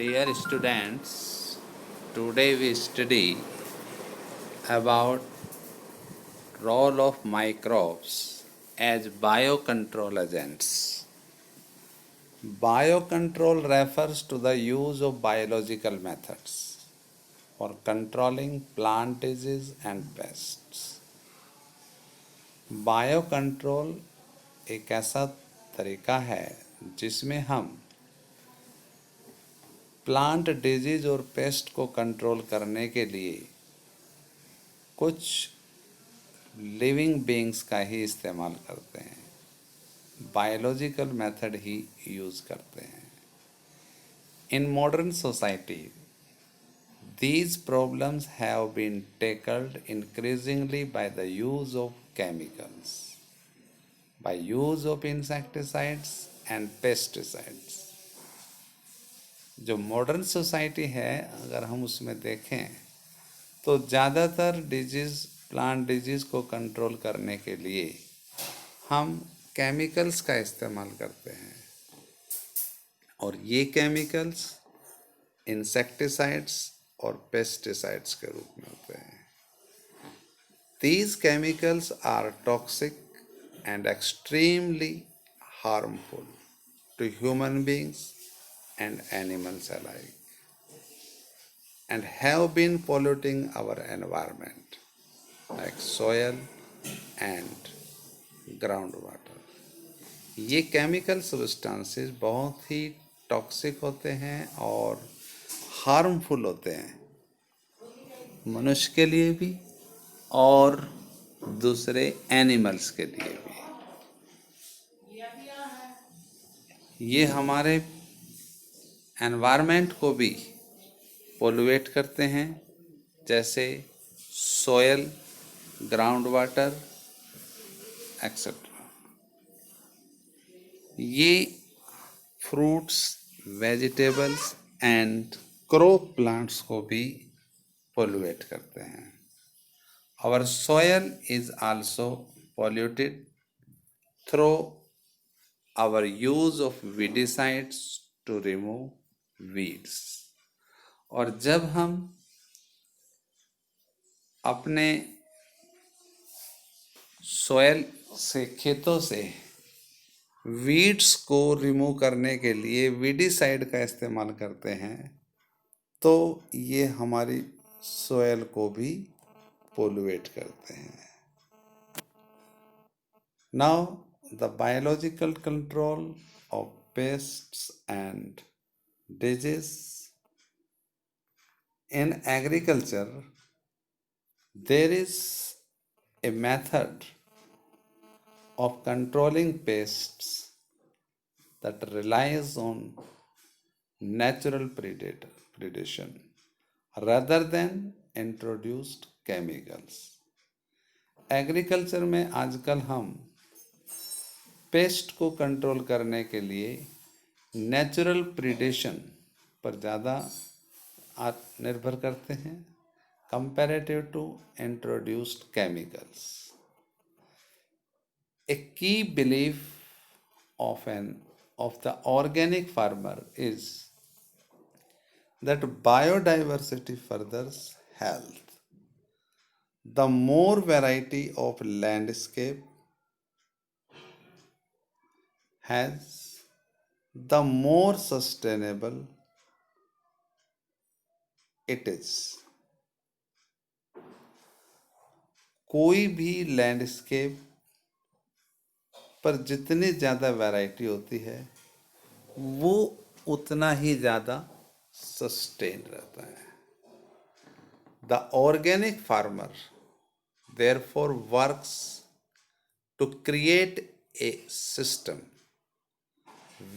Dear students, today we study about role of microbes as biocontrol agents. Biocontrol refers to the use of biological methods for controlling plant disease and pests. Biocontrol एक ऐसा तरीका है जिसमें हम plant disease और paste को control करने के लिए कुछ लिविंग बीइंग्स का ही इस्तेमाल करते हैं, बायोलॉजिकल मेथड ही यूज़ करते हैं. In modern society these problems have been tackled increasingly by the use of chemicals, by use of insecticides and pesticides. जो मॉडर्न सोसाइटी है, अगर हम उसमें देखें तो ज़्यादातर डिजीज़, प्लांट डिजीज़ को कंट्रोल करने के लिए हम केमिकल्स का इस्तेमाल करते हैं, और ये केमिकल्स इंसेक्टिसाइड्स और पेस्टिसाइड्स के रूप में होते हैं. These chemicals are toxic and extremely harmful to human beings and animals alike, and have been polluting our environment like soil and groundwater. ये केमिकल सब्सटेंसेस बहुत ही टॉक्सिक होते हैं और हार्मफुल होते हैं, मनुष्य के लिए भी और दूसरे एनिमल्स के लिए भी. ये हमारे एनवायरनमेंट को भी पोल्यूट करते हैं, जैसे सोयल, ग्राउंड वाटर एक्सेट्रा. ये fruits, vegetables and crop plants को भी पोल्यूट करते हैं. Our soil is also polluted through our use of weedicides to remove weeds. और जब हम अपने सोयल से, खेतों से वीड्स को रिमूव करने के लिए वीडिसाइड का इस्तेमाल करते हैं, तो ये हमारी सोयल को भी पोल्यूट करते हैं. Now, the biological control of pests and disease. In agriculture, there is a method of controlling pests that relies on natural predation rather than introduced chemicals. Agriculture में आजकल हम पेस्ट को कंट्रोल करने के लिए नेचुरल प्रीडेशन पर ज़्यादा निर्भर करते हैं comparative to introduced chemicals. A key belief of the organic farmer is that biodiversity furthers health. The more variety of landscape has, the more sustainable it is. कोई भी लैंडस्केप पर जितनी ज़्यादा वैरायटी होती है, वो उतना ही ज़्यादा सस्टेन रहता है. The organic farmer therefore works to create a system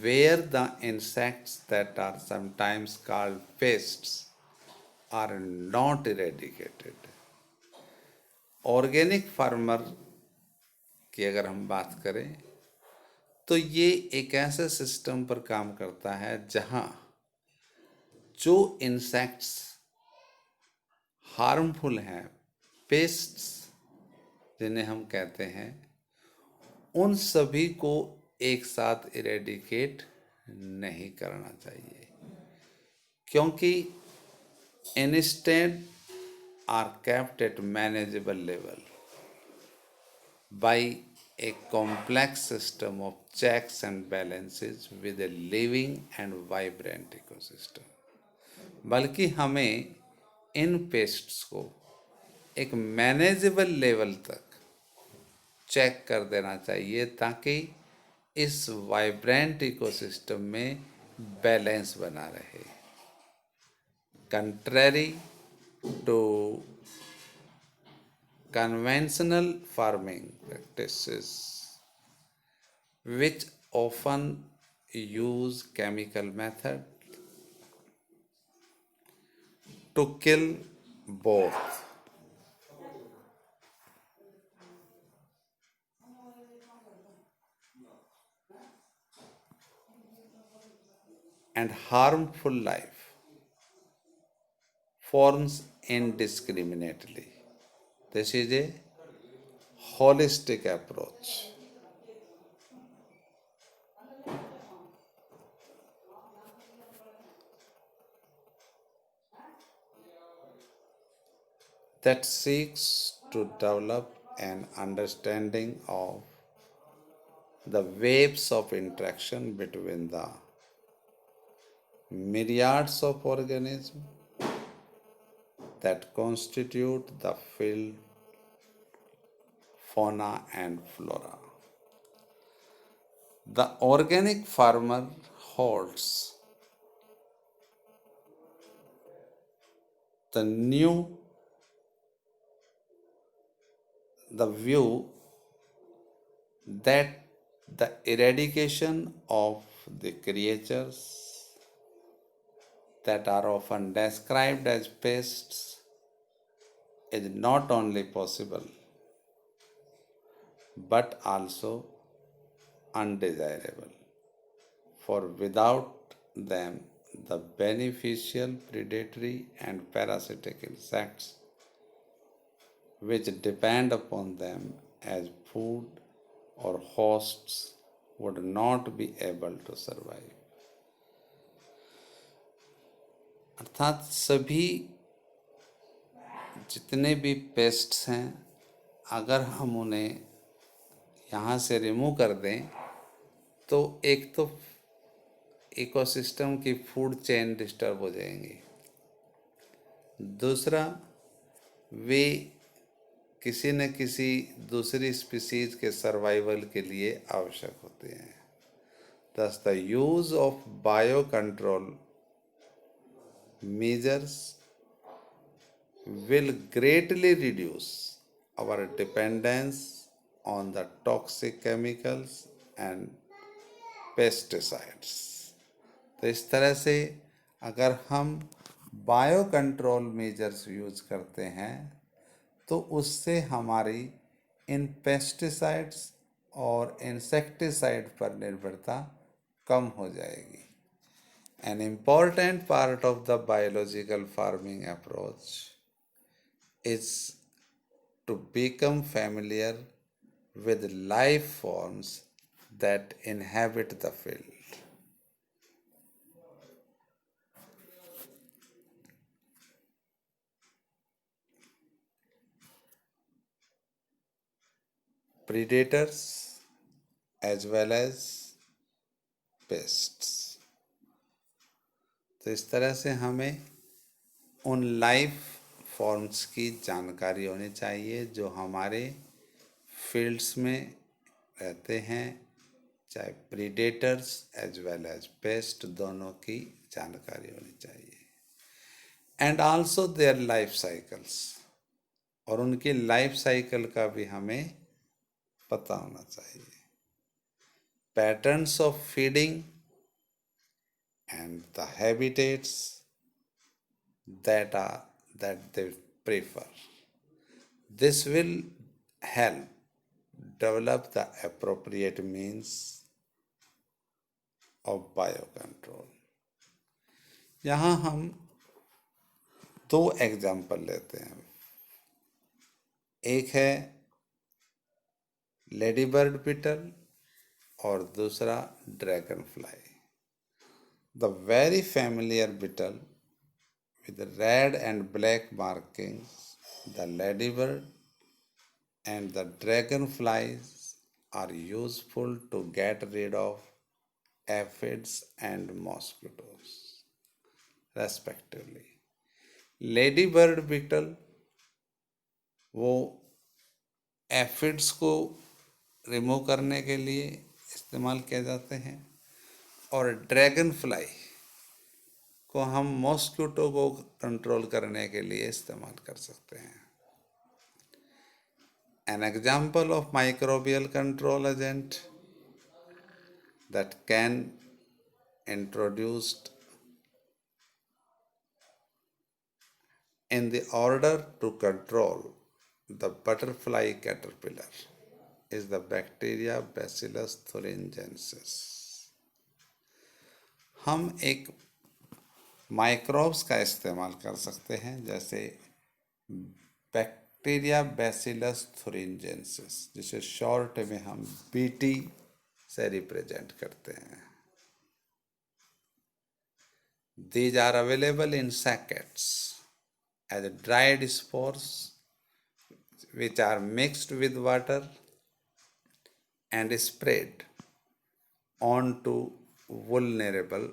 where the insects that are sometimes called pests are not eradicated. Organic farmer की अगर हम बात करें तो ये एक ऐसे सिस्टम पर काम करता है जहाँ जो इंसेक्ट्स हार्मफुल हैं, पेस्ट्स जिन्हें हम कहते हैं, उन सभी को एक साथ इरेडिकेट नहीं करना चाहिए. क्योंकि instead are kept at manageable level by a complex system of checks and balances with a living and vibrant ecosystem. बल्कि हमें इन पेस्ट्स को एक मैनेजेबल लेवल तक चेक कर देना चाहिए ताकि इस वाइब्रेंट इकोसिस्टम में बैलेंस बना रहे. Contrary to conventional farming practices, which often use chemical method to kill both and harmful life forms indiscriminately. This is a holistic approach. That seeks to develop an understanding of the waves of interaction between the myriads of organisms that constitute the field fauna and flora. The organic farmer holds the view that the eradication of the creatures that are often described as pests is not only possible but also undesirable, for without them the beneficial predatory and parasitic insects which depend upon them as food or hosts would not be able to survive. अर्थात सभी जितने भी pests हैं अगर हम उन्हें यहाँ से रिमूव कर दें तो एक तो इकोसिस्टम की फूड चेन डिस्टर्ब हो जाएंगी, दूसरा वे किसी न किसी दूसरी स्पीसीज के सर्वाइवल के लिए आवश्यक होते हैं. Thus the use of biocontrol measures will greatly reduce our dependence on the toxic chemicals and pesticides. तो इस तरह से अगर हम बायो कंट्रोल मेजर्स यूज करते हैं तो उससे हमारी इन पेस्टिसाइड्स और इंसेक्टिसाइड पर निर्भरता कम हो जाएगी. An important part of the biological farming approach is to become familiar with life forms that inhabit the field. Predators as well as pests. तो इस तरह से हमें उन लाइफ फॉर्म्स की जानकारी होनी चाहिए जो हमारे फील्ड्स में रहते हैं, चाहे predators as well as pest, दोनों की जानकारी होनी चाहिए. And also their life cycles, और उनकी लाइफ साइकिल का भी हमें पता होना चाहिए. Patterns of feeding and the habitats that they prefer. This will help develop the appropriate means of biocontrol. यहाँ हम दो एग्जाम्पल लेते हैं. एक है लेडी बर्ड बीटल और दूसरा dragon fly. The very familiar beetle with red and black markings. The ladybird and the dragonflies are useful to get rid of aphids and mosquitoes, respectively. Ladybird beetle वो aphids को remove करने के लिए इस्तेमाल किए जाते हैं और ड्रैगन फ्लाई को हम मॉस्किटो को कंट्रोल करने के लिए इस्तेमाल कर सकते हैं. An example of microbial control agent that can introduced in the order to control the butterfly caterpillar is the bacteria Bacillus thuringiensis. हम एक माइक्रोब्स का इस्तेमाल कर सकते हैं जैसे बैक्टीरिया बैसिलस thuringiensis, जिसे शॉर्ट में हम बीटी से रिप्रेजेंट करते हैं. These are available in sackets as dried spores which are mixed with water and spread onto vulnerable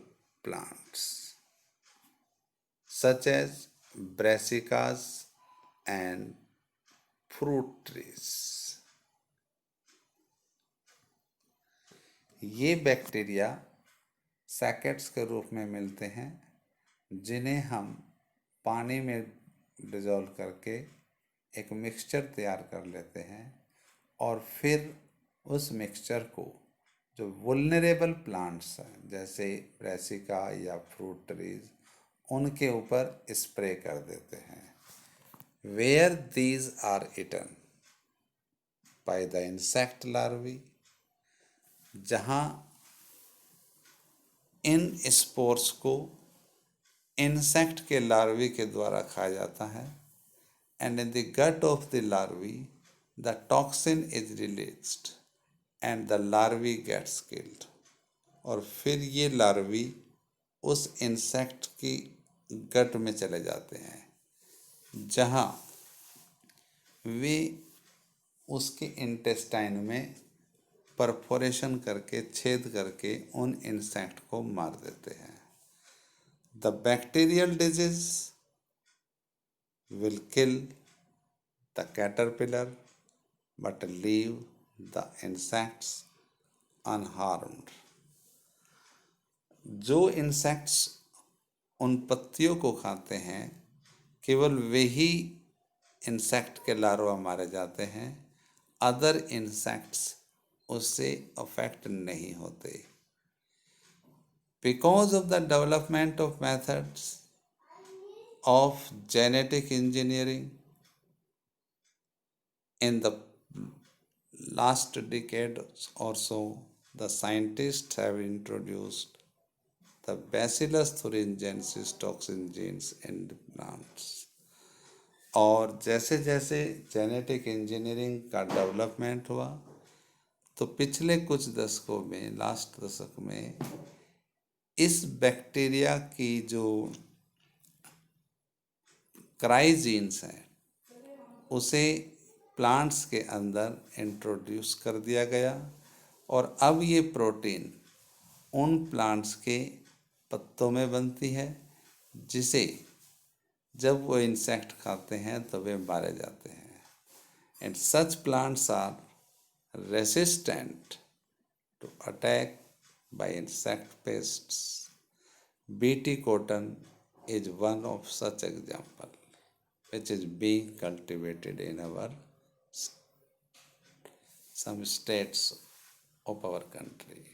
plants such as brassicas and fruit trees. ये बैक्टीरिया सैकेट्स के रूप में मिलते हैं जिन्हें हम पानी में डिज़ोल्व करके एक मिक्सचर तैयार कर लेते हैं और फिर उस मिक्सचर को जो वुल्नरेबल प्लांट्स हैं जैसे ब्रेसिका या फ्रूट ट्रीज उनके ऊपर स्प्रे कर देते हैं. Where these are eaten by the insect larvae, जहाँ इन स्पोर्स को इंसेक्ट के लार्वी के द्वारा खाया जाता है. And in the gut of the larvae the toxin is released and the larvae gets killed. और फिर ये लार्वी उस इंसेक्ट की गट में चले जाते हैं जहाँ वे उसके इंटेस्टाइन में परफोरेशन करके छेद करके उन इंसेक्ट को मार देते हैं. The bacterial disease will kill the caterpillar but leave the insects unharmed. जो इंसेक्ट्स उन पत्तियों को खाते हैं केवल वही इंसेक्ट के लार्वा मारे जाते हैं, अदर इंसेक्ट्स उससे अफेक्ट नहीं होते. Because of the development of methods of genetic engineering in the last decade or so, the scientists have introduced the Bacillus thuringiensis toxin genes in the plants. और जैसे जैसे genetic engineering का development हुआ तो पिछले कुछ दशकों में, लास्ट दशक में, इस बैक्टीरिया की जो क्राइजीन्स हैं उसे प्लांट्स के अंदर इंट्रोड्यूस कर दिया गया और अब ये प्रोटीन उन प्लांट्स के पत्तों में बनती है जिसे जब वो इंसेक्ट खाते हैं तो वे मारे जाते हैं. And such plants are resistant to attack by insect pests. BT cotton is one of such example which is being cultivated in our some states of our country.